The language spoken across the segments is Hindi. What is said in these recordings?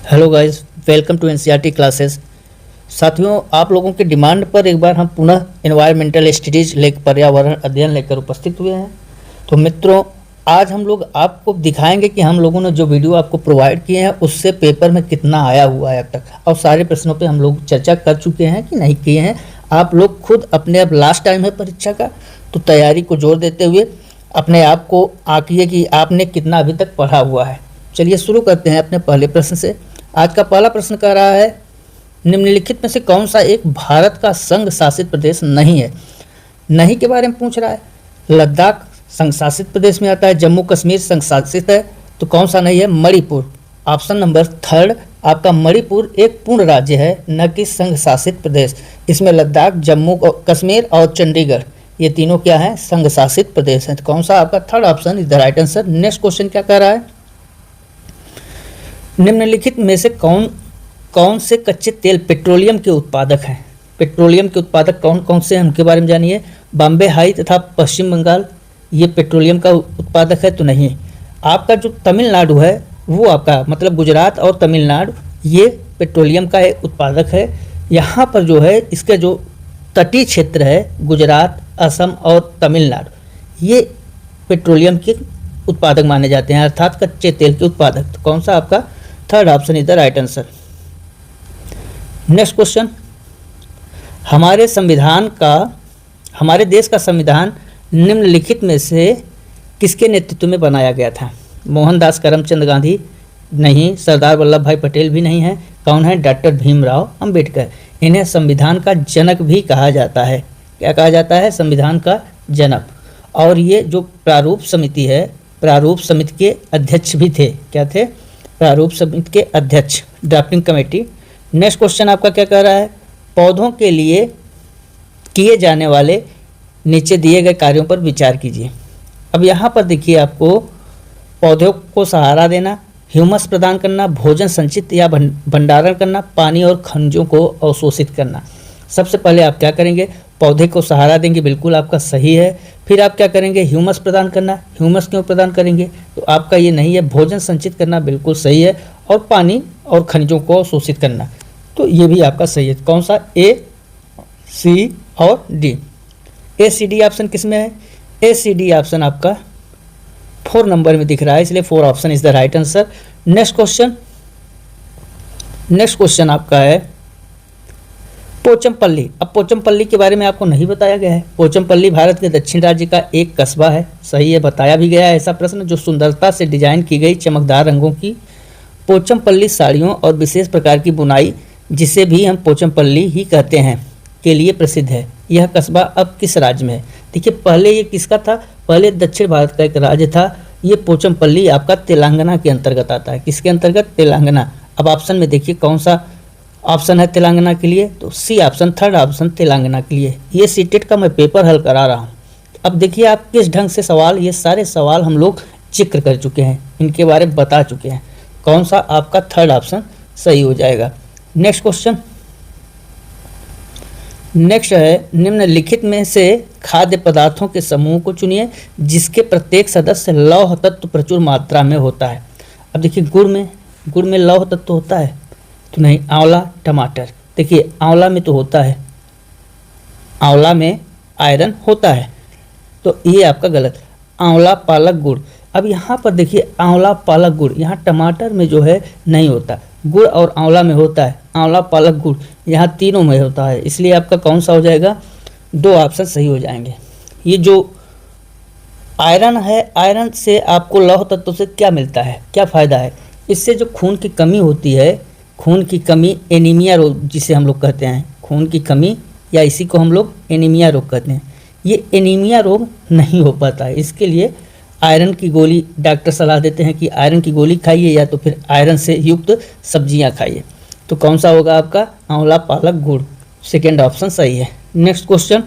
Hello guys, welcome to NCERT classes. साथियों, आप लोगों की डिमांड पर एक बार हम पुनः एनवायरमेंटल स्टडीज लेकर पर्यावरण अध्ययन लेकर उपस्थित हुए हैं। तो मित्रों, आज हम लोग आपको दिखाएंगे कि हम लोगों ने जो वीडियो आपको प्रोवाइड किए हैं उससे पेपर में कितना आया हुआ है अब तक, और सारे प्रश्नों पे हम लोग चर्चा कर चुके हैं कि नहीं किए हैं। आप लोग खुद अपने, अब लास्ट टाइम है परीक्षा का, तो तैयारी को जोर देते हुए अपने आप को आंकिए कि आपने कितना अभी तक पढ़ा हुआ है। चलिए शुरू करते हैं अपने पहले प्रश्न से। आज का पहला प्रश्न कह रहा है, निम्नलिखित में से कौन सा एक भारत का संघ शासित प्रदेश नहीं है। नहीं के बारे में पूछ रहा है। लद्दाख संघ शासित प्रदेश में आता है, जम्मू कश्मीर संघ शासित है, तो कौन सा नहीं है? मणिपुर। ऑप्शन नंबर थर्ड आपका मणिपुर एक पूर्ण राज्य है, न कि संघ शासित प्रदेश। इसमें लद्दाख, जम्मू कश्मीर और चंडीगढ़, ये तीनों क्या है? संघ शासित प्रदेश हैं। तो कौन सा आपका? Third option is the right answer. Next question क्या कह रहा है, निम्नलिखित में से कौन से कच्चे तेल पेट्रोलियम के उत्पादक हैं। पेट्रोलियम के उत्पादक कौन कौन से हैं उनके बारे में जानिए। बॉम्बे हाई तथा पश्चिम बंगाल ये पेट्रोलियम का उत्पादक है तो नहीं। आपका जो तमिलनाडु है वो आपका मतलब गुजरात और तमिलनाडु ये पेट्रोलियम का एक उत्पादक है। यहाँ पर जो है इसका जो तटीय क्षेत्र है गुजरात, असम और तमिलनाडु, ये पेट्रोलियम के उत्पादक माने जाते हैं, अर्थात कच्चे तेल के उत्पादक। तो कौन सा आपका? Third option is the right answer. Next question, हमारे देश का संविधान निम्नलिखित में से किसके नेतृत्व में बनाया गया था। मोहनदास करमचंद गांधी नहीं, सरदार वल्लभ भाई पटेल भी नहीं है। कौन है? डॉक्टर भीमराव अंबेडकर। इन्हें संविधान का जनक भी कहा जाता है। क्या कहा जाता है? संविधान का जनक। और ये जो प्रारूप समिति है, प्रारूप समिति के अध्यक्ष भी थे। क्या थे? प्रारूप समिति के अध्यक्ष, ड्राफ्टिंग कमेटी। नेक्स्ट क्वेश्चन आपका क्या कह रहा है, पौधों के लिए किए जाने वाले नीचे दिए गए कार्यों पर विचार कीजिए। अब यहाँ पर देखिए, आपको पौधों को सहारा देना, ह्यूमस प्रदान करना, भोजन संचित या भंडारण करना, पानी और खनिजों को अवशोषित करना। सबसे पहले आप क्या करेंगे? पौधे को सहारा देंगे, बिल्कुल आपका सही है। फिर आप क्या करेंगे? ह्यूमस प्रदान करना। ह्यूमस क्यों प्रदान करेंगे? तो आपका ये नहीं है। भोजन संचित करना बिल्कुल सही है, और पानी और खनिजों को अवशोषित करना, तो ये भी आपका सही है। कौन सा? ए, सी और डी। ए सी डी ऑप्शन किस में है? ए सी डी ऑप्शन आपका 4 नंबर में दिख रहा है, इसलिए 4 option is the right answer. Next question आपका है पोचमपल्ली। अब पोचमपल्ली के बारे में आपको नहीं बताया गया है। पोचमपल्ली भारत के दक्षिण राज्य का एक कस्बा है, सही है, बताया भी गया है। ऐसा प्रश्न, जो सुंदरता से डिजाइन की गई चमकदार रंगों की पोचमपल्ली साड़ियों और विशेष प्रकार की बुनाई, जिसे भी हम पोचमपल्ली ही कहते हैं, के लिए प्रसिद्ध है। यह कस्बा अब किस राज्य में है? देखिए, पहले ये किसका था? पहले दक्षिण भारत का एक राज्य था। ये पोचमपल्ली आपका तेलंगाना के अंतर्गत आता है। किसके अंतर्गत? तेलंगाना। अब ऑप्शन में देखिए कौन सा ऑप्शन है तेलंगाना के लिए, तो C option, third option Telangana के लिए। ये सीटेट का मैं पेपर हल करा रहा हूँ। अब देखिए आप किस ढंग से सवाल, ये सारे सवाल हम लोग जिक्र कर चुके हैं, इनके बारे में बता चुके हैं। कौन सा आपका? थर्ड ऑप्शन सही हो जाएगा। नेक्स्ट क्वेश्चन, नेक्स्ट है, निम्नलिखित में से खाद्य पदार्थों के समूह को चुनिए जिसके प्रत्येक सदस्य लौह तत्व प्रचुर मात्रा में होता है। अब देखिए, गुड़ में लौह तत्व होता है तो नहीं। आंवला, टमाटर। देखिए, आंवला में तो होता है, आंवला में आयरन होता है, तो ये आपका गलत। आंवला, पालक, गुड़। अब यहाँ पर देखिए, आंवला, पालक, गुड़, यहाँ टमाटर में जो है नहीं होता, गुड़ और आंवला में होता है। आंवला, पालक, गुड़, यहाँ तीनों में होता है, इसलिए आपका कौन सा हो जाएगा? 2 ऑप्शन सही हो जाएंगे। ये जो आयरन है, आयरन से आपको लौह तत्व से क्या मिलता है, क्या फ़ायदा है? इससे जो खून की कमी होती है, खून की कमी, एनीमिया रोग जिसे हम लोग कहते हैं, खून की कमी, या इसी को हम लोग एनीमिया रोग कहते हैं, ये एनीमिया रोग नहीं हो पाता है। इसके लिए आयरन की गोली, डॉक्टर सलाह देते हैं कि आयरन की गोली खाइए या तो फिर आयरन से युक्त सब्जियां खाइए। तो कौन सा होगा आपका? आंवला, पालक, गुड़, सेकेंड ऑप्शन सही है। नेक्स्ट क्वेश्चन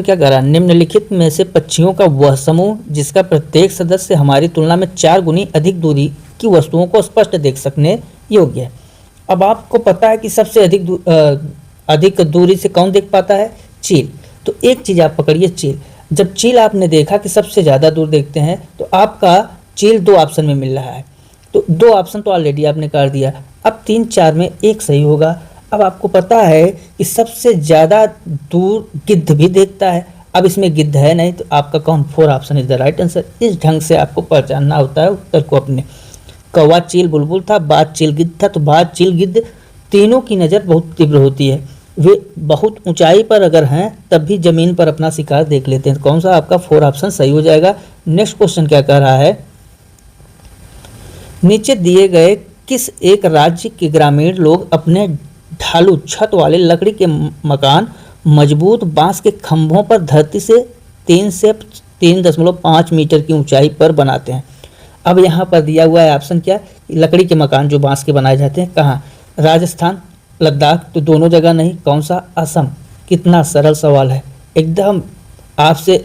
क्या कह रहा है, निम्नलिखित में से पक्षियों का वह समूह जिसका प्रत्येक सदस्य हमारी तुलना में 4 गुनी अधिक दूरी की वस्तुओं को स्पष्ट देख सकने योग्य है। अब आपको पता है कि सबसे अधिक दूरी से कौन देख पाता है? चील। तो एक चीज़ आप पकड़िए, चील। जब चील आपने देखा कि सबसे ज़्यादा दूर देखते हैं, तो आपका चील 2 ऑप्शन में मिल रहा है। तो 2 ऑप्शन तो ऑलरेडी आपने कर दिया। अब 3 4 में एक सही होगा। अब आपको पता है कि सबसे ज़्यादा दूर गिद्ध भी देखता है। अब इसमें गिद्ध है नहीं, तो आपका कौन 4 option is the right answer. इस ढंग से आपको पहचानना होता है उत्तर को अपने। कौवा चील बुलबुल था, बाज चील गिद्ध था, तो बाज चील गिद्ध तीनों की नज़र बहुत तीव्र होती है। वे बहुत ऊंचाई पर अगर हैं तब भी जमीन पर अपना शिकार देख लेते हैं। तो कौन सा आपका 4 ऑप्शन सही हो जाएगा। नेक्स्ट क्वेश्चन क्या कह रहा है, नीचे दिए गए किस एक राज्य के ग्रामीण लोग अपने ढालू छत वाले लकड़ी के मकान मजबूत बांस के खंभों पर धरती से 3 से 3.5 मीटर की ऊंचाई पर बनाते हैं। अब यहाँ पर दिया हुआ है ऑप्शन क्या, लकड़ी के मकान जो बांस के बनाए जाते हैं कहाँ, राजस्थान, लद्दाख, तो दोनों जगह नहीं, कौन सा, असम। कितना सरल सवाल है, एकदम आपसे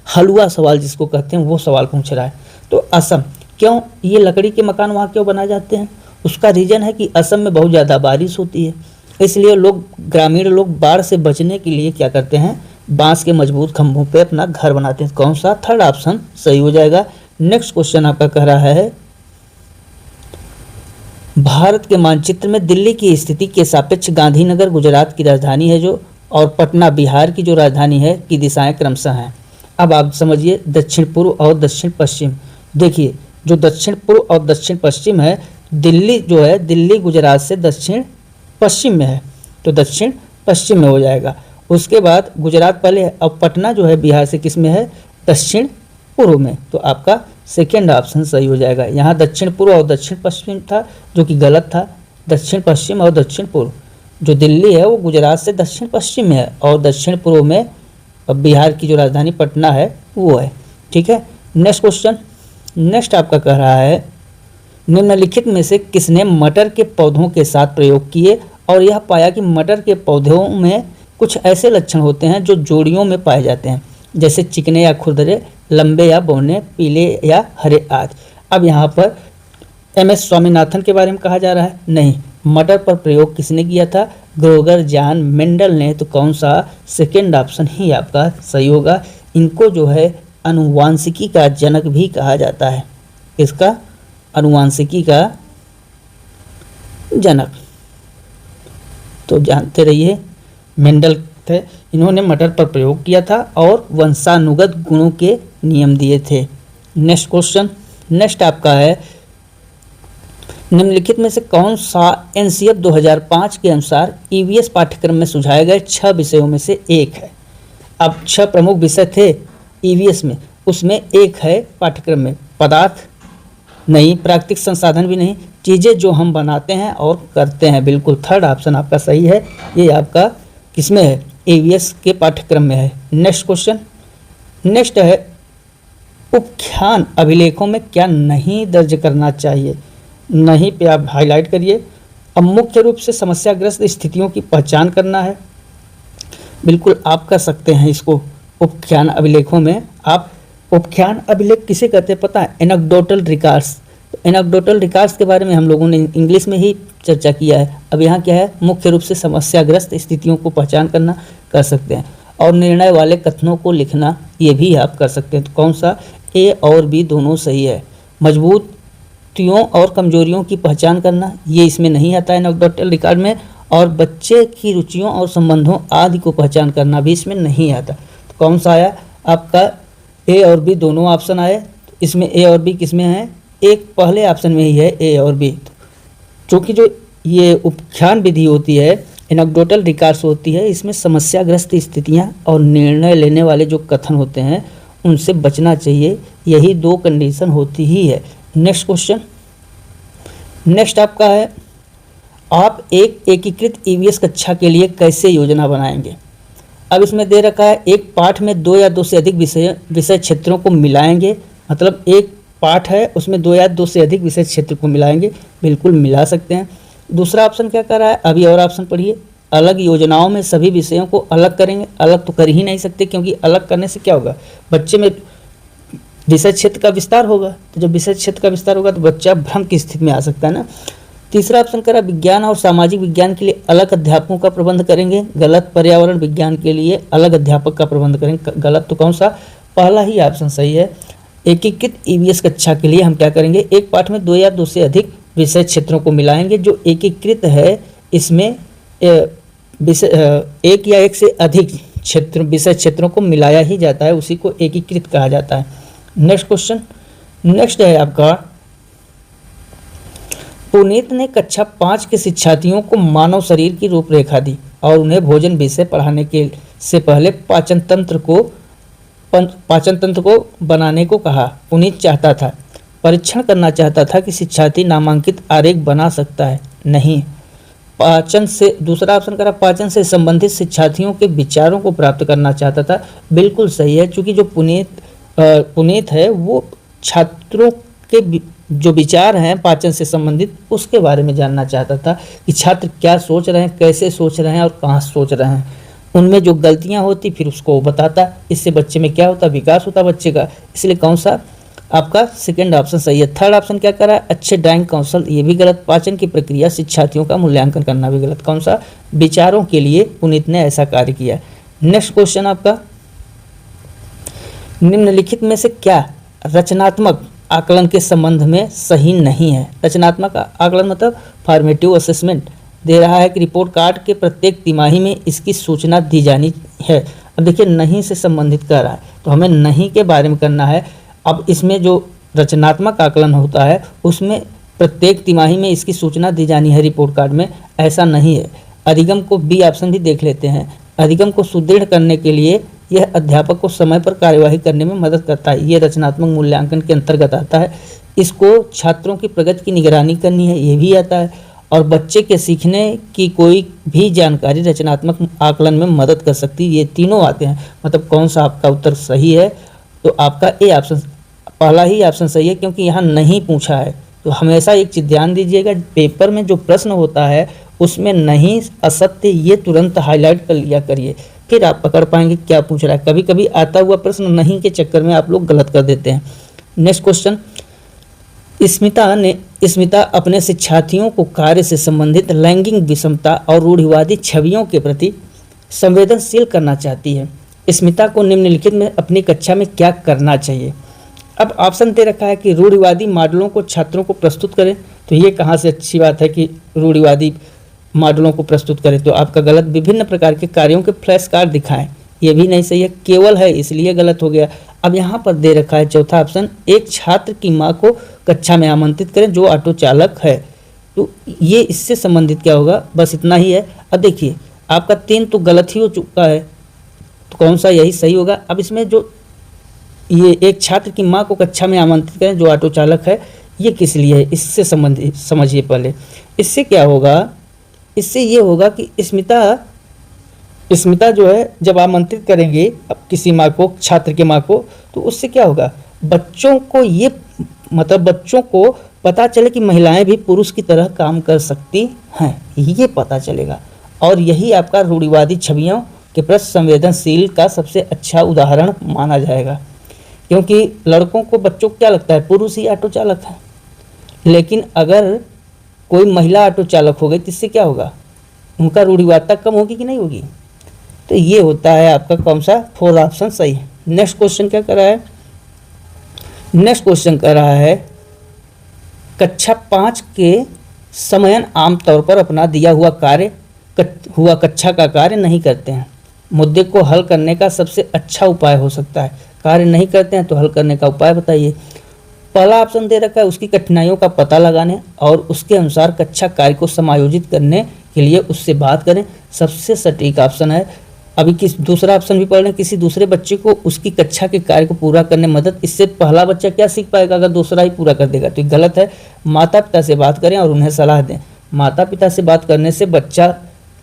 हलवा सवाल जिसको कहते हैं वो सवाल पूछ रहा है। तो असम, क्यों ये लकड़ी के मकान वहाँ क्यों बनाए जाते हैं, उसका रीज़न है कि असम में बहुत ज़्यादा बारिश होती है, इसलिए लोग ग्रामीण लोग बाढ़ से बचने के लिए क्या करते हैं, बांस के मजबूत खंभों पे अपना घर बनाते हैं। कौन सा, 3rd ऑप्शन सही हो जाएगा। नेक्स्ट क्वेश्चन आपका कह रहा है, भारत के मानचित्र में दिल्ली की स्थिति के सापेक्ष गांधीनगर गुजरात की राजधानी है जो, और पटना बिहार की जो राजधानी है की दिशाएं क्रमशः हैं। अब आप समझिए दक्षिण पूर्व और दक्षिण पश्चिम। देखिए जो दक्षिण पूर्व और दक्षिण पश्चिम है, दिल्ली जो है दिल्ली गुजरात से दक्षिण पश्चिम में है, तो दक्षिण पश्चिम में हो जाएगा। उसके बाद गुजरात पहले है, अब पटना जो है बिहार से किस में है, दक्षिण पूर्व में, तो आपका 2nd ऑप्शन सही हो जाएगा। यहाँ दक्षिण पूर्व और दक्षिण पश्चिम था जो कि गलत था, दक्षिण पश्चिम और दक्षिण पूर्व। जो दिल्ली है वो गुजरात से दक्षिण पश्चिम में है और दक्षिण पूर्व में बिहार की जो राजधानी पटना है वो है। ठीक है, नेक्स्ट क्वेश्चन, नेक्स्ट आपका कह रहा है, निम्नलिखित में से किसने मटर के पौधों के साथ प्रयोग किए और यह पाया कि मटर के पौधों में कुछ ऐसे लक्षण होते हैं जो जोड़ियों में पाए जाते हैं, जैसे चिकने या खुरदरे, लंबे या बौने, पीले या हरे आदि। अब यहाँ पर MS स्वामीनाथन के बारे में कहा जा रहा है, नहीं, मटर पर प्रयोग किसने किया था, ग्रोगर जॉन मेंडल ने। तो कौन सा, 2nd ऑप्शन ही आपका सही होगा। इनको जो है अनुवांशिकी का जनक भी कहा जाता है, इसका अनुवांशिकी का जनक, तो जानते रहिए मेंडल थे, इन्होंने मटर पर प्रयोग किया था और वंशानुगत गुणों के नियम दिए थे। नेक्स्ट क्वेश्चन, नेक्स्ट आपका है, निम्नलिखित में से कौन सा NCF 2005 के अनुसार EVS पाठ्यक्रम में सुझाए गए 6 विषयों में से एक है। अब 6 प्रमुख विषय थे EVS में, उसमें एक है पाठ्यक्रम में पदार्थ नहीं, प्राकृतिक संसाधन भी नहीं, चीज़ें जो हम बनाते हैं और करते हैं, बिल्कुल 3rd ऑप्शन आपका सही है। ये आपका किसमें है, EVS के पाठ्यक्रम में है। नेक्स्ट क्वेश्चन, नेक्स्ट है, उपख्यान अभिलेखों में क्या नहीं दर्ज करना चाहिए, नहीं पे आप हाईलाइट करिए। अब मुख्य रूप से समस्याग्रस्त स्थितियों की पहचान करना है, बिल्कुल आप कर सकते हैं इसको। उपख्यान अभिलेखों में आप, उपख्यान अभिलेख किसे कहते हैं पता है, एनेक्डोटल रिकॉर्ड्स। तो एनेक्डोटल रिकॉर्ड्स के बारे में हम लोगों ने इंग्लिश में ही चर्चा किया है। अब यहाँ क्या है, मुख्य रूप से समस्याग्रस्त स्थितियों को पहचान करना कर सकते हैं, और निर्णय वाले कथनों को लिखना ये भी आप कर सकते हैं। तो कौन सा, A और B दोनों सही है। मजबूतियों और कमजोरियों की पहचान करना, ये इसमें नहीं आता है एनेक्डोटल रिकॉर्ड में, और बच्चे की रुचियों और संबंधों आदि को पहचान करना भी इसमें नहीं आता। तो कौन सा आया आपका, A और B दोनों ऑप्शन आए। इसमें A और B किस में है, एक पहले ऑप्शन में ही है A और B। क्योंकि जो ये उपख्यान विधि होती है, एनेक्डोटल रिकॉर्ड्स होती है, इसमें समस्याग्रस्त स्थितियां और निर्णय लेने वाले जो कथन होते हैं उनसे बचना चाहिए, यही 2 कंडीशन होती ही है। नेक्स्ट क्वेश्चन, नेक्स्ट आपका है, आप एक एकीकृत EVS कक्षा के लिए कैसे योजना बनाएंगे। अब इसमें दे रखा है, एक पाठ में 2 या 2 से अधिक विषय क्षेत्रों को मिलाएंगे, मतलब एक पाठ है उसमें 2 या 2 से अधिक विषय क्षेत्र को मिलाएंगे, बिल्कुल मिला सकते हैं। दूसरा ऑप्शन क्या कर रहा है, अभी और ऑप्शन पढ़िए, अलग योजनाओं में सभी विषयों को अलग करेंगे। अलग तो कर ही नहीं सकते, क्योंकि अलग करने से क्या होगा, बच्चे में विषय क्षेत्र का विस्तार होगा, तो जब विषय क्षेत्र का विस्तार होगा तो बच्चा भ्रम की स्थिति में आ सकता है ना। तीसरा ऑप्शन करा, विज्ञान और सामाजिक विज्ञान के लिए अलग अध्यापकों का प्रबंध करेंगे, गलत। पर्यावरण विज्ञान के लिए अलग अध्यापक का प्रबंध करेंगे, गलत। तो कौन सा, पहला ही ऑप्शन सही है। एकीकृत ईवीएस कक्षा के लिए हम क्या करेंगे, एक पाठ में 2 या 2 से अधिक विषय क्षेत्रों को मिलाएंगे। जो एकीकृत है इसमें एक या एक से अधिक विषय क्षेत्रों को मिलाया ही जाता है, उसी को एकीकृत कहा जाता है। नेक्स्ट क्वेश्चन, नेक्स्ट है आपका, पुनीत ने कक्षा 5 के शिक्षार्थियों को मानव शरीर की रूपरेखा दी और उन्हें भोजन विषय पढ़ाने के से पहले पाचन तंत्र को बनाने को कहा। पुनीत चाहता था, परीक्षण करना चाहता था कि शिक्षार्थी नामांकित आरेख बना सकता है, नहीं। पाचन से, दूसरा ऑप्शन करा, पाचन से संबंधित शिक्षार्थियों के विचारों को प्राप्त करना चाहता था। बिल्कुल सही है, क्योंकि जो पुनीत है वो छात्रों के जो विचार हैं पाचन से संबंधित उसके बारे में जानना चाहता था कि छात्र क्या सोच रहे हैं, कैसे सोच रहे हैं और कहाँ सोच रहे हैं। उनमें जो गलतियां होती फिर उसको बताता, इससे बच्चे में क्या होता, विकास होता बच्चे का। इसलिए कौन सा आपका सेकंड ऑप्शन सही है। थर्ड ऑप्शन क्या करा, अच्छे ड्राइंग कौशल, ये भी गलत। पाचन की प्रक्रिया, शिक्षार्थियों का मूल्यांकन करना भी गलत। कौन सा, विचारों के लिए पुनीत ने ऐसा कार्य किया। नेक्स्ट क्वेश्चन आपका, निम्नलिखित में से क्या रचनात्मक आकलन के संबंध में सही नहीं है। रचनात्मक आकलन मतलब फॉर्मेटिव असेसमेंट दे रहा है कि रिपोर्ट कार्ड के प्रत्येक तिमाही में इसकी सूचना दी जानी है। अब देखिए नहीं से संबंधित कर रहा है तो हमें नहीं के बारे में करना है। अब इसमें जो रचनात्मक आकलन होता है उसमें प्रत्येक तिमाही में इसकी सूचना दी जानी है रिपोर्ट कार्ड में, ऐसा नहीं है। अधिगम को बी ऑप्शन भी देख लेते हैं। अधिगम को सुदृढ़ करने के लिए यह अध्यापक को समय पर कार्यवाही करने में मदद करता है, ये रचनात्मक मूल्यांकन के अंतर्गत आता है। इसको छात्रों की प्रगति की निगरानी करनी है, ये भी आता है। और बच्चे के सीखने की कोई भी जानकारी रचनात्मक आकलन में मदद कर सकती है, ये तीनों आते हैं। मतलब कौन सा आपका उत्तर सही है, तो आपका ए ऑप्शन, पहला ही ऑप्शन सही है, क्योंकि यहाँ नहीं पूछा है। तो हमेशा एक चीज़ ध्यान दीजिएगा, पेपर में जो प्रश्न होता है उसमें नहीं, असत्य, ये तुरंत हाईलाइट कर लिया करिए, फिर आप पकड़ पाएंगे क्या पूछ रहा है। कभी कभी आता हुआ प्रश्न नहीं के चक्कर में आप लोग गलत कर देते हैं। नेक्स्ट क्वेश्चन, स्मिता अपने शिक्षार्थियों को कार्य से संबंधित लैंगिक विषमता और रूढ़िवादी छवियों के प्रति संवेदनशील करना चाहती है। स्मिता को निम्नलिखित में अपनी कक्षा में क्या करना चाहिए। अब ऑप्शन दे रखा है कि रूढ़िवादी मॉडलों को छात्रों को प्रस्तुत करें, तो ये कहाँ से अच्छी बात है कि रूढ़िवादी मॉडलों को प्रस्तुत करें, तो आपका गलत। विभिन्न प्रकार के कार्यों के फ्लैश कार्ड दिखाएं, ये भी नहीं सही है, केवल है इसलिए गलत हो गया। अब यहाँ पर दे रखा है चौथा ऑप्शन, एक छात्र की माँ को कक्षा में आमंत्रित करें जो ऑटो चालक है, तो ये इससे संबंधित क्या होगा, बस इतना ही है। अब देखिए आपका 3 तो गलत ही हो चुका है, तो कौन सा यही सही होगा। अब इसमें जो ये एक छात्र की माँ को कक्षा में आमंत्रित करें जो ऑटो चालक है, ये किस लिए है, इससे संबंधित समझिए पहले। इससे क्या होगा, इससे ये होगा कि स्मिता जो है जब आमंत्रित करेंगे अब किसी माँ को, छात्र के माँ को, तो उससे क्या होगा, बच्चों को ये मतलब बच्चों को पता चले कि महिलाएं भी पुरुष की तरह काम कर सकती हैं, ये पता चलेगा। और यही आपका रूढ़िवादी छवियों के प्रति संवेदनशील का सबसे अच्छा उदाहरण माना जाएगा, क्योंकि लड़कों को, बच्चों को क्या लगता है पुरुष ही ऑटो चालक है, लेकिन अगर कोई महिला ऑटो चालक हो गई तो इससे क्या होगा, उनका रूढ़िवादिता कम होगी कि नहीं होगी। तो ये होता है आपका कौन सा, 4 ऑप्शन सही है। नेक्स्ट क्वेश्चन क्या कर रहा है, नेक्स्ट क्वेश्चन कर रहा है कक्षा 5 के समयन आमतौर पर अपना दिया हुआ कक्षा का कार्य नहीं करते हैं। मुद्दे को हल करने का सबसे अच्छा उपाय हो सकता है। कार्य नहीं करते हैं तो हल करने का उपाय बताइए। पहला ऑप्शन दे रखा है उसकी कठिनाइयों का पता लगाने और उसके अनुसार कक्षा कार्य को समायोजित करने के लिए उससे बात करें, सबसे सटीक ऑप्शन है। अभी दूसरा ऑप्शन भी पढ़ लें, किसी दूसरे बच्चे को उसकी कक्षा के कार्य को पूरा करने मदद। इससे पहला बच्चा क्या सीख पाएगा अगर दूसरा ही पूरा कर देगा, तो ये गलत है। माता पिता से बात करें और उन्हें सलाह दें। माता पिता से बात करने से बच्चा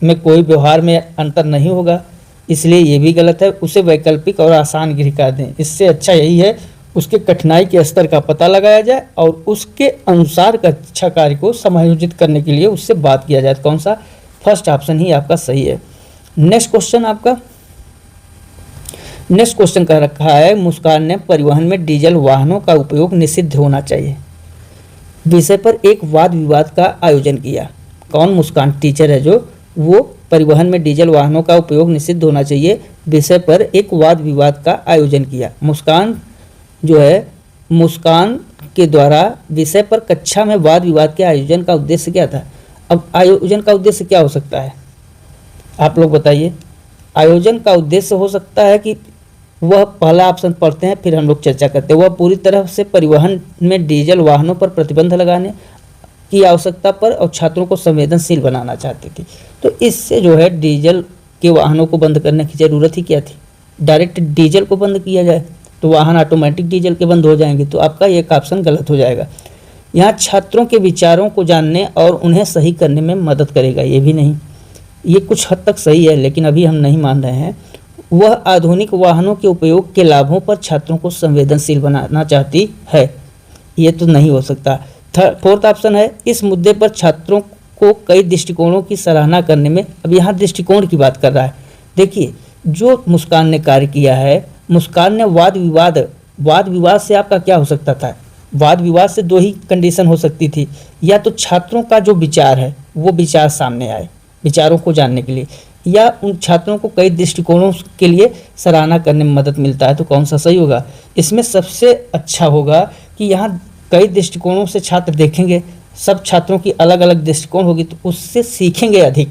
में कोई व्यवहार में अंतर नहीं होगा, इसलिए ये भी गलत है। उसे वैकल्पिक और आसान गृह दें, इससे अच्छा यही है उसके कठिनाई के स्तर का पता लगाया जाए और उसके अनुसार कक्षा कार्य को समायोजित करने के लिए उससे बात किया जाए। कौन सा, फर्स्ट ऑप्शन ही आपका सही है। नेक्स्ट क्वेश्चन आपका, नेक्स्ट क्वेश्चन कह रखा है मुस्कान ने परिवहन में डीजल वाहनों का उपयोग निषिद्ध होना चाहिए विषय पर एक वाद विवाद का आयोजन किया। कौन, मुस्कान टीचर है जो, वो परिवहन में डीजल वाहनों का उपयोग निषिद्ध होना चाहिए विषय पर एक वाद विवाद का आयोजन किया। मुस्कान जो है मुस्कान के द्वारा विषय पर कक्षा में वाद विवाद के आयोजन का उद्देश्य क्या था? अब आयोजन का उद्देश्य क्या हो सकता है, आप लोग बताइए। आयोजन का उद्देश्य हो सकता है कि वह पहला ऑप्शन पढ़ते हैं फिर हम लोग चर्चा करते हैं। वह पूरी तरह से परिवहन में डीजल वाहनों पर प्रतिबंध लगाने की आवश्यकता पर और छात्रों को संवेदनशील बनाना चाहती थी। तो इससे जो है डीजल के वाहनों को बंद करने की ज़रूरत ही क्या थी? डायरेक्ट डीजल को बंद किया जाए तो वाहन ऑटोमेटिक डीजल के बंद हो जाएंगे। तो आपका एक ऑप्शन गलत हो जाएगा। यहाँ छात्रों के विचारों को जानने और उन्हें सही करने में मदद करेगा, ये भी नहीं। ये कुछ हद तक सही है लेकिन अभी हम नहीं मान रहे हैं। वह आधुनिक वाहनों के उपयोग के लाभों पर छात्रों को संवेदनशील बनाना चाहती है, ये तो नहीं हो सकता। फोर्थ ऑप्शन है इस मुद्दे पर छात्रों को कई दृष्टिकोणों की सराहना करने में। अब यहाँ दृष्टिकोण की बात कर रहा है। देखिए जो मुस्कान ने कार्य किया है, मुस्कान ने वाद विवाद से आपका क्या हो सकता था? वाद विवाद से दो ही कंडीशन हो सकती थी, या तो छात्रों का जो विचार है वो विचार सामने आए विचारों को जानने के लिए, या उन छात्रों को कई दृष्टिकोणों के लिए सराहना करने में मदद मिलता है। तो कौन सा सही होगा? इसमें सबसे अच्छा होगा कि यहाँ कई दृष्टिकोणों से छात्र देखेंगे, सब छात्रों की अलग अलग दृष्टिकोण होगी तो उससे सीखेंगे अधिक।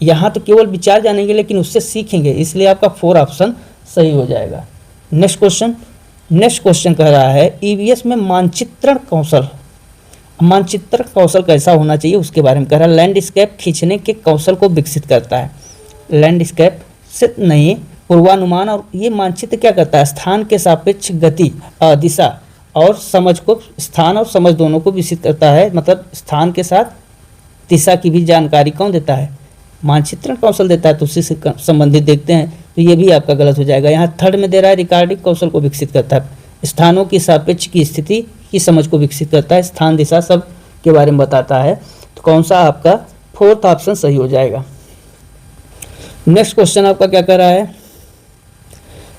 यहाँ तो केवल विचार जानेंगे लेकिन उससे सीखेंगे, इसलिए आपका 4 ऑप्शन सही हो जाएगा। नेक्स्ट क्वेश्चन कह रहा है ईवीएस में मानचित्रण कौशल कैसा होना चाहिए उसके बारे में कह रहा है। लैंडस्केप खींचने के कौशल को विकसित करता है। लैंडस्केप से नहीं, पूर्वानुमान। और ये मानचित्र क्या करता है? स्थान के सापेक्ष गति, दिशा और समझ को, स्थान और समझ दोनों को विकसित करता है। मतलब स्थान के साथ दिशा की भी जानकारी कौन देता है? मानचित्रण कौशल देता है। तो उसी से संबंधित देखते हैं, तो ये भी आपका गलत हो जाएगा। यहाँ थर्ड में दे रहा है रिकॉर्डिंग कौशल को विकसित करता है, स्थानों की सापेक्ष की स्थिति की समझ को विकसित करता है, स्थान दिशा सब के बारे में बताता है। तो कौन सा आपका 4th ऑप्शन सही हो जाएगा। नेक्स्ट क्वेश्चन आपका क्या कर रहा है?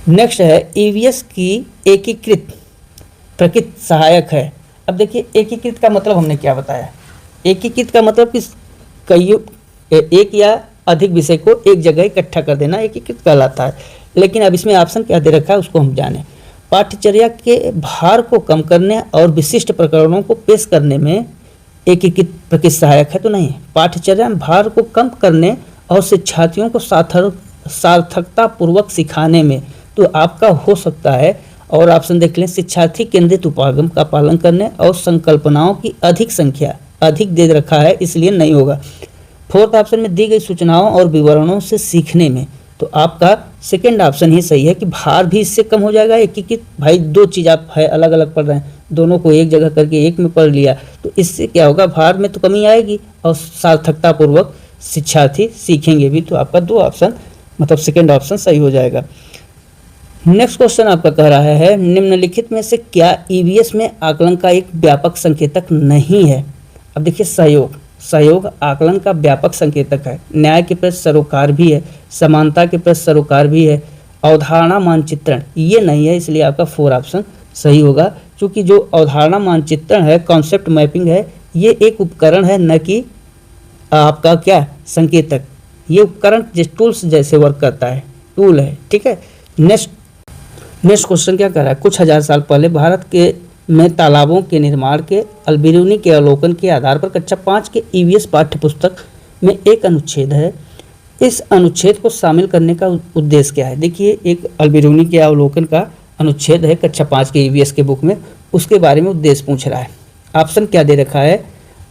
नेक्स्ट है ईवीएस की एकीकृत प्रकृति सहायक है। अब देखिए एकीकृत का मतलब हमने क्या बताया? एकीकृत का मतलब कि कई एक या अधिक विषय को एक जगह इकट्ठा कर देना एकीकृत कहलाता है। लेकिन अब इसमें ऑप्शन क्या दे रखा है उसको हम जानें। पाठ्यचर्या के भार को कम करने और विशिष्ट प्रकरणों को पेश करने में एकीकृत प्रकृति सहायक है। तो नहीं, पाठ्यचर्या में भार को कम करने और शिक्षार्थियों को सार्थकता पूर्वक सिखाने में तो आपका हो सकता है। और ऑप्शन देख लें, शिक्षार्थी केंद्रित उपागम का पालन करने और संकल्पनाओं की अधिक दे रखा है, इसलिए नहीं होगा। 4th ऑप्शन में दी गई सूचनाओं और विवरणों से सीखने में, तो आपका 2nd ऑप्शन ही सही है कि भार भी इससे कम हो जाएगा। एकीकृत भाई दो चीज़ आप है अलग अलग पढ़ रहे हैं, दोनों को एक जगह करके एक में पढ़ लिया तो इससे क्या होगा? भार में तो कमी आएगी और सार्थकता पूर्वक शिक्षार्थी सीखेंगे भी। तो आपका 2 ऑप्शन मतलब 2nd ऑप्शन सही हो जाएगा। नेक्स्ट क्वेश्चन आपका कह रहा है निम्नलिखित में से क्या ईवीएस में आकलन का एक व्यापक संकेतक नहीं है? अब देखिए सहयोग आकलन का व्यापक संकेतक है। न्याय के प्रति सरोकार भी है, समानता के प्रति सरोकार भी है। अवधारणा मानचित्रण ये नहीं है, इसलिए आपका 4 ऑप्शन सही होगा। क्योंकि जो अवधारणा मानचित्रण है, कॉन्सेप्ट मैपिंग है, ये एक उपकरण है, न कि आपका क्या संकेतक। ये उपकरण टूल्स जैसे वर्क करता है, टूल है, ठीक है। नेक्स्ट क्वेश्चन क्या कर रहा है? कुछ हजार साल पहले भारत के में तालाबों के निर्माण के अल्बिरूनी के अवलोकन के आधार पर कक्षा 5 के ईवीएस पाठ्यपुस्तक में एक अनुच्छेद है। इस अनुच्छेद को शामिल करने का उद्देश्य क्या है? देखिए एक अल्बिरूनी के अवलोकन का अनुच्छेद है कक्षा 5 के ईवीएस के बुक में, उसके बारे में उद्देश्य पूछ रहा है। ऑप्शन क्या दे रखा है?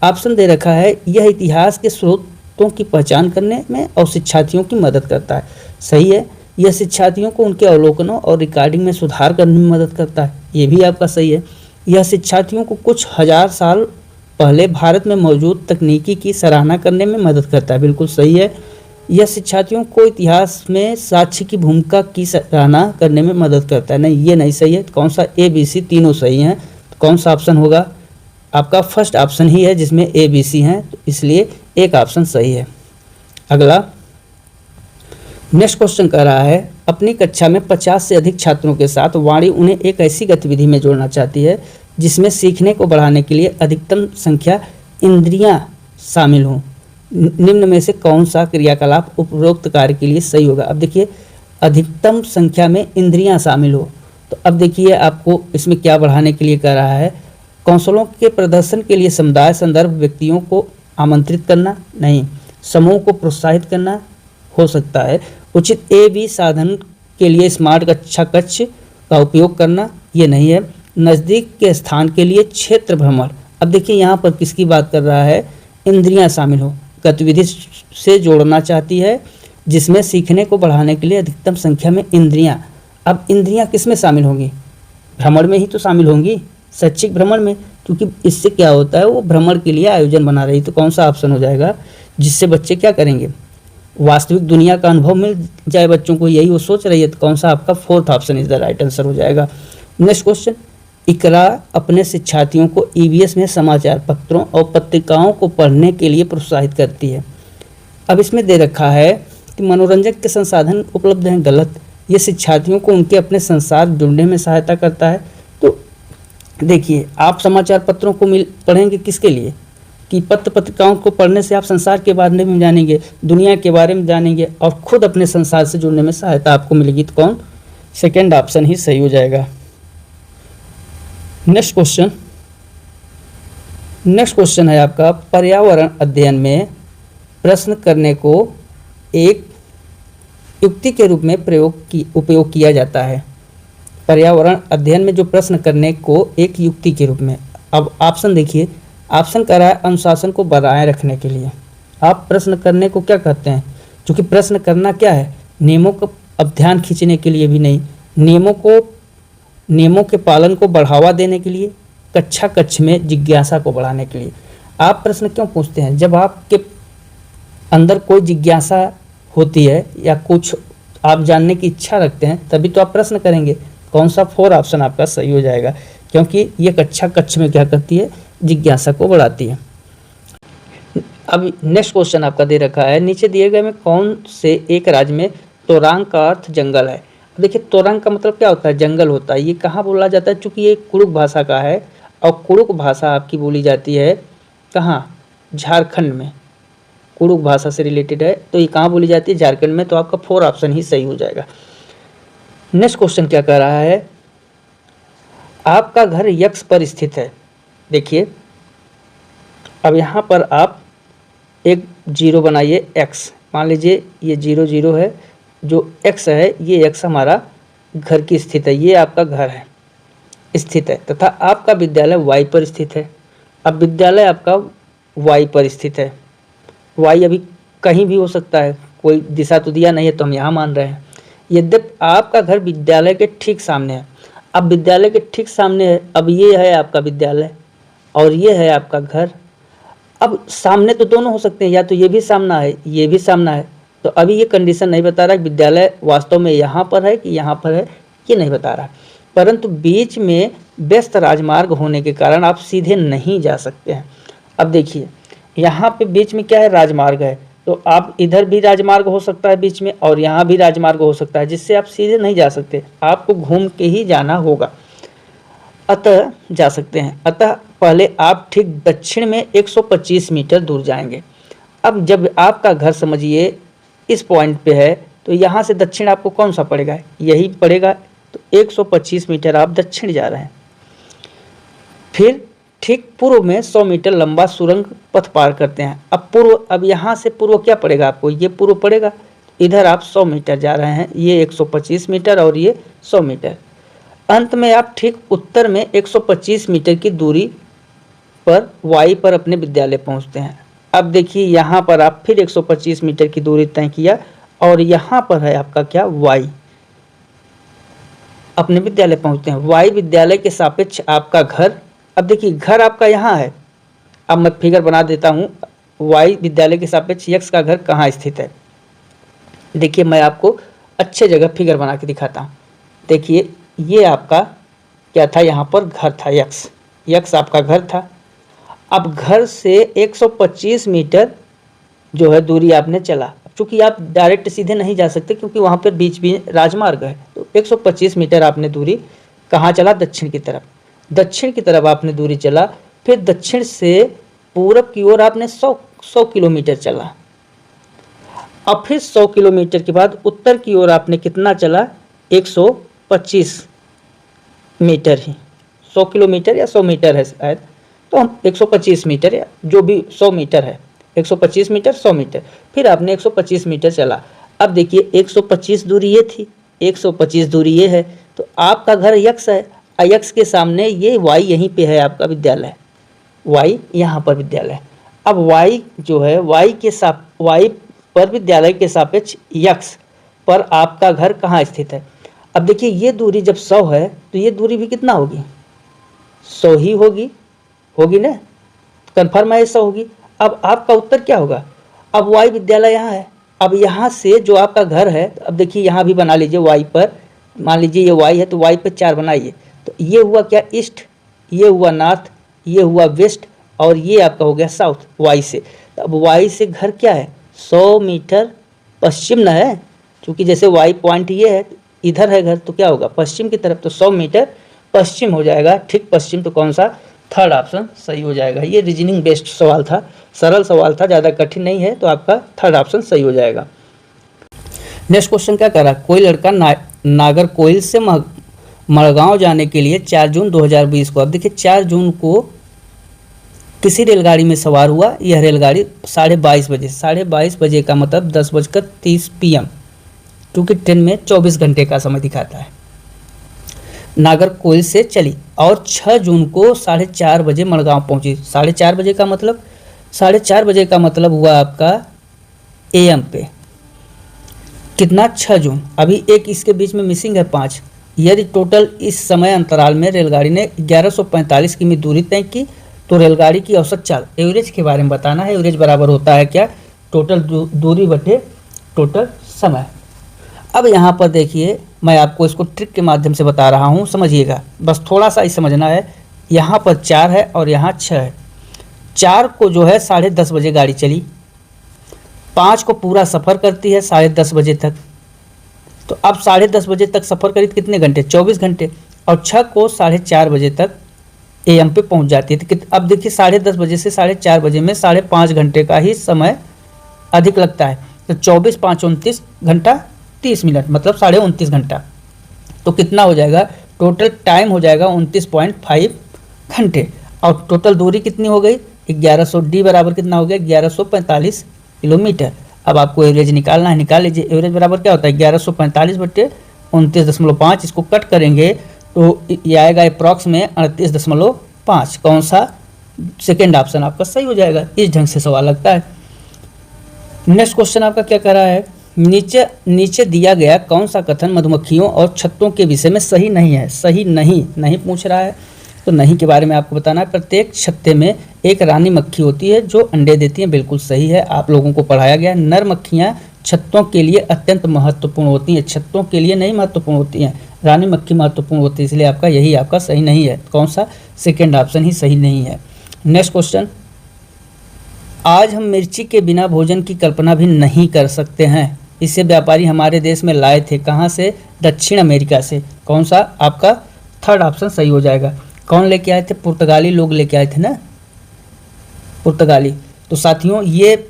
ऑप्शन दे रखा है यह इतिहास के स्रोतों की पहचान करने में और शिक्षार्थियों की मदद करता है। सही है, यह शिक्षार्थियों को उनके अवलोकनों और रिकॉर्डिंग में सुधार करने में मदद करता है। ये भी आपका सही है। यह शिक्षार्थियों को कुछ हजार साल पहले भारत में मौजूद तकनीकी की सराहना करने में मदद करता है। बिल्कुल सही है। यह शिक्षार्थियों को इतिहास में साक्ष्य की भूमिका की सराहना करने में मदद करता है। नहीं, ये नहीं सही है। कौन सा? ABC तीनों सही हैं। तो कौन सा ऑप्शन होगा? आपका फर्स्ट ऑप्शन ही है जिसमें ABC हैं, तो इसलिए एक ऑप्शन सही है। अगला नेक्स्ट क्वेश्चन कह रहा है अपनी कक्षा में 50 से अधिक छात्रों के साथ वाणी उन्हें एक ऐसी गतिविधि में जोड़ना चाहती है जिसमें सीखने को बढ़ाने के लिए अधिकतम संख्या इंद्रियां शामिल हों। निम्न में से कौन सा क्रियाकलाप उपरोक्त कार्य के लिए सही होगा? अब देखिए अधिकतम संख्या में इंद्रियां शामिल हो, तो अब देखिए आपको इसमें क्या बढ़ाने के लिए कह रहा है, कौशलों के प्रदर्शन के लिए समुदाय संदर्भ व्यक्तियों को आमंत्रित करना, नहीं, समूह को प्रोत्साहित करना हो सकता है, उचित ए बी साधन के लिए स्मार्ट कक्षा कक्ष का उपयोग करना, ये नहीं है, नज़दीक के स्थान के लिए क्षेत्र भ्रमण। अब देखिए यहाँ पर किसकी बात कर रहा है, इंद्रियां शामिल हो, गतिविधि से जोड़ना चाहती है जिसमें सीखने को बढ़ाने के लिए अधिकतम संख्या में इंद्रियां। अब इंद्रियां किस में शामिल होंगी, भ्रमण में ही तो शामिल होंगी, शैक्षिक भ्रमण में, क्योंकि इससे क्या होता है, वो भ्रमण के लिए आयोजन बना रही। तो कौन सा ऑप्शन हो जाएगा जिससे बच्चे क्या करेंगे, वास्तविक दुनिया का अनुभव मिल जाए बच्चों को, यही वो सोच रही है। तो कौन सा आपका fourth option is the right answer हो जाएगा। नेक्स्ट क्वेश्चन, इकरा अपने शिक्षार्थियों को ईवीएस में समाचार पत्रों और पत्रिकाओं को पढ़ने के लिए प्रोत्साहित करती है। अब इसमें दे रखा है कि मनोरंजक के संसाधन उपलब्ध हैं, गलत। ये शिक्षार्थियों को उनके अपने संसार जुड़ने में सहायता करता है। तो देखिए आप समाचार पत्रों को पढ़ेंगे किसके लिए, कि पत्र पत्रिकाओं को पढ़ने से आप संसार के बारे में जानेंगे, दुनिया के बारे में जानेंगे और खुद अपने संसार से जुड़ने में सहायता आपको मिलेगी। तो कौन, सेकेंड ऑप्शन ही सही हो जाएगा। नेक्स्ट क्वेश्चन है आपका, पर्यावरण अध्ययन में प्रश्न करने को एक युक्ति के रूप में उपयोग किया जाता है। पर्यावरण अध्ययन में जो प्रश्न करने को एक युक्ति के रूप में, अब ऑप्शन देखिए, ऑप्शन कह रहा है अनुशासन को बनाए रखने के लिए। आप प्रश्न करने को क्या कहते हैं, क्योंकि प्रश्न करना क्या है, नियमों का अब ध्यान खींचने के लिए भी नहीं, नियमों के पालन को बढ़ावा देने के लिए, कक्षा कक्ष में जिज्ञासा को बढ़ाने के लिए। आप प्रश्न क्यों पूछते हैं, जब आपके अंदर कोई जिज्ञासा होती है या कुछ आप जानने की इच्छा रखते हैं तभी तो आप प्रश्न करेंगे। कौन सा फोर ऑप्शन आपका सही हो जाएगा, क्योंकि ये कक्षा कक्ष में क्या करती है, जिज्ञासा को बढ़ाती है। अब नेक्स्ट क्वेश्चन आपका दे रखा है, नीचे दिए गए में कौन से एक राज्य में तोरांग का अर्थ जंगल है। देखिए तोरांग का मतलब क्या होता है, जंगल होता है। ये कहाँ बोला जाता है, चूँकि ये कुड़ुक भाषा का है और कुड़ुक भाषा आपकी बोली जाती है कहाँ, झारखंड में, कुड़ुक भाषा से रिलेटेड है। तो ये कहाँ बोली जाती है, झारखंड में। तो आपका फोर ऑप्शन ही सही हो जाएगा। नेक्स्ट क्वेश्चन क्या कह रहा है, आपका घर यक्ष पर स्थित है। देखिए अब यहाँ पर आप एक जीरो बनाइए, एक्स मान लीजिए ये 0 0 है, जो एक्स है ये एक्स हमारा घर की स्थित है, ये आपका घर है स्थित है, तथा आपका विद्यालय वाई पर स्थित है। अब विद्यालय आपका वाई पर स्थित है, वाई अभी कहीं भी हो सकता है, कोई दिशा तो दिया नहीं है तो हम यहाँ मान रहे हैं। यद्यपि आपका घर विद्यालय के ठीक सामने है। अब विद्यालय के ठीक सामने है, अब ये है आपका विद्यालय और ये है आपका घर। अब सामने तो दोनों हो सकते हैं, या तो ये भी सामना है ये भी सामना है। तो अभी ये कंडीशन नहीं बता रहा कि विद्यालय वास्तव में यहाँ पर है कि यहाँ पर है, ये नहीं बता रहा। परंतु बीच में व्यस्त राजमार्ग होने के कारण आप सीधे नहीं जा सकते हैं। अब देखिए यहाँ पे बीच में क्या है, राजमार्ग है, तो आप इधर भी राजमार्ग हो सकता है बीच में और यहाँ भी राजमार्ग हो सकता है, जिससे आप सीधे नहीं जा सकते, आपको घूम के ही जाना होगा। अतः जा सकते हैं, अतः पहले आप ठीक दक्षिण में 125 मीटर दूर जाएंगे। अब जब आपका घर समझिए इस पॉइंट पे है, तो यहाँ से दक्षिण आपको कौन सा पड़ेगा, यही पड़ेगा। तो 125 मीटर आप दक्षिण जा रहे हैं। फिर ठीक पूर्व में 100 मीटर लंबा सुरंग पथ पार करते हैं। अब पूर्व, अब यहाँ से पूर्व क्या पड़ेगा आपको, ये पूर्व पड़ेगा। इधर आप 100 मीटर जा रहे हैं, ये 125 मीटर और ये 100 मीटर। अंत में आप ठीक उत्तर में 125 मीटर की दूरी पर वाई पर अपने विद्यालय पहुँचते हैं। अब देखिए यहाँ पर आप फिर 125 मीटर की दूरी तय किया और यहाँ पर है आपका क्या, वाई, अपने विद्यालय पहुँचते हैं। वाई विद्यालय के सापेक्ष आपका घर। अब देखिए घर आपका यहाँ है, अब मैं फिगर बना देता हूँ, वाई विद्यालय के सापेक्ष यक्ष का घर कहाँ स्थित है। देखिए मैं आपको अच्छे जगह फिगर बना के दिखाता हूँ। देखिए ये आपका क्या था, यहाँ पर घर था, यक्ष आपका घर था। अब घर से 125 मीटर जो है दूरी आपने चला। चूँकि आप डायरेक्ट सीधे नहीं जा सकते क्योंकि वहाँ पर बीच में राजमार्ग है, तो 125 मीटर आपने दूरी कहाँ चला, दक्षिण की तरफ। दक्षिण की तरफ आपने दूरी चला, फिर दक्षिण से पूरब की ओर आपने 100 किलोमीटर चला। अब फिर 100 किलोमीटर के बाद उत्तर की ओर आपने कितना चला, 125 मीटर ही, 100 किलोमीटर या 100 मीटर है शायद, तो हम 125 मीटर या जो भी 100 मीटर है, 125 मीटर 100 मीटर, फिर आपने 125 मीटर चला। अब देखिए 125 दूरी ये थी, 125 दूरी ये है, तो आपका घर यक्स है, यक्स के सामने ये वाई यहीं पे है आपका विद्यालय, वाई यहाँ पर विद्यालय। अब वाई जो है वाई पर विद्यालय के सापेक्ष यक्स पर आपका घर कहाँ स्थित है। अब देखिए ये दूरी जब 100 है तो ये दूरी भी कितना होगी, 100 ही होगी ना, कन्फर्म है 100 होगी। अब आपका उत्तर क्या होगा, अब वाई विद्यालय यहाँ है, अब यहाँ से जो आपका घर है, अब देखिए यहाँ भी बना लीजिए वाई पर, मान लीजिए ये वाई है तो वाई पर 4 बनाइए, तो ये हुआ क्या ईस्ट, ये हुआ नॉर्थ, ये हुआ वेस्ट और ये आपका हो गया साउथ वाई से। तो अब वाई से घर क्या है, 100 मीटर पश्चिम न है, क्योंकि जैसे वाई पॉइंट ये है इधर है घर, तो क्या होगा पश्चिम की तरफ, तो 100 मीटर पश्चिम हो जाएगा, ठीक पश्चिम, तो कौन सा, थर्ड ऑप्शन सही हो जाएगा। ये रीजनिंग बेस्ड सवाल था, सरल सवाल था, ज़्यादा कठिन नहीं है, तो आपका थर्ड ऑप्शन सही हो जाएगा। नेक्स्ट क्वेश्चन क्या कर रहा है, कोई लड़का नागरकोइल से मड़गांव जाने के लिए 4 जून 2020 को, अब देखिए 4 जून को किसी रेलगाड़ी में सवार हुआ। यह रेलगाड़ी 22:30 बजे, 22:30 बजे का मतलब 10:30 PM, क्योंकि ट्रेन में 24 घंटे का समय दिखाता है, नागरकोइल से चली और 6 जून को 4:30 बजे मड़गांव पहुंची। 4:30 बजे का मतलब, 4:30 बजे का मतलब हुआ आपका AM पे कितना, 6 जून। अभी एक इसके बीच में मिसिंग है 5। यदि टोटल इस समय अंतराल में रेलगाड़ी ने 1145 किमी दूरी तय की तो रेलगाड़ी की औसत चाल, एवरेज के बारे में बताना है। एवरेज बराबर होता है क्या, टोटल दूरी बटे टोटल समय। अब यहाँ पर देखिए मैं आपको इसको ट्रिक के माध्यम से बता रहा हूँ, समझिएगा, बस थोड़ा सा ही समझना है। यहाँ पर 4 है और यहाँ 6 है। 4 को जो है 10:30 बजे गाड़ी चली, 5 को पूरा सफ़र करती है 10:30 बजे तक, तो अब 10:30 बजे तक सफ़र करी तो कितने घंटे, 24 घंटे, और 6 को 4:30 बजे तक AM पे पहुँच जाती है। तो अब देखिए 10:30 बजे से 4:30 बजे में 5.5 घंटे का ही समय अधिक लगता है, तो 24 5 29 घंटा 30 मिनट, मतलब 29.5 घंटा। तो कितना हो जाएगा, टोटल टाइम हो जाएगा 29.5 घंटे, और टोटल दूरी कितनी हो गई 1100, D बराबर कितना हो गया 1145 किलोमीटर। अब आपको एवरेज निकालना है, निकाल लीजिए। एवरेज बराबर क्या होता है 1145 बटे 29.5, इसको कट करेंगे तो ये आएगा अप्रॉक्स में 38.5। कौन सा, सेकेंड ऑप्शन आपका सही हो जाएगा। इस ढंग से सवाल लगता है। नेक्स्ट क्वेश्चन आपका क्या कर रहा है, नीचे दिया गया कौन सा कथन मधुमक्खियों और छत्तों के विषय में सही नहीं है। सही नहीं पूछ रहा है, तो नहीं के बारे में आपको बताना है। प्रत्येक छत्ते में एक रानी मक्खी होती है जो अंडे देती है, बिल्कुल सही है, आप लोगों को पढ़ाया गया। नर मक्खियाँ छत्तों के लिए अत्यंत महत्वपूर्ण होती हैं, छत्तों के लिए नहीं महत्वपूर्ण होती हैं, रानी मक्खी महत्वपूर्ण होती है, इसलिए आपका यही आपका सही नहीं है। कौन सा, सेकेंड ऑप्शन ही सही नहीं है। नेक्स्ट क्वेश्चन, आज हम मिर्ची के बिना भोजन की कल्पना भी नहीं कर सकते हैं। इसे व्यापारी हमारे देश में लाए थे, कहाँ से, दक्षिण अमेरिका से। कौन सा, आपका थर्ड ऑप्शन सही हो जाएगा। कौन लेके आए थे, पुर्तगाली लोग लेके आए थे ना, पुर्तगाली। तो साथियों ये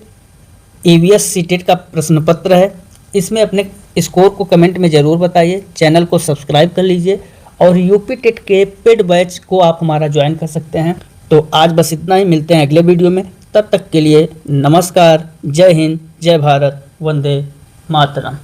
ABS सीटेट का प्रश्न पत्र है, इसमें अपने स्कोर को कमेंट में ज़रूर बताइए, चैनल को सब्सक्राइब कर लीजिए, और यूपी टेट के पेड बैच को आप हमारा ज्वाइन कर सकते हैं। तो आज बस इतना ही, मिलते हैं अगले वीडियो में, तब तक के लिए नमस्कार, जय हिंद, जय भारत, वंदे मातरम।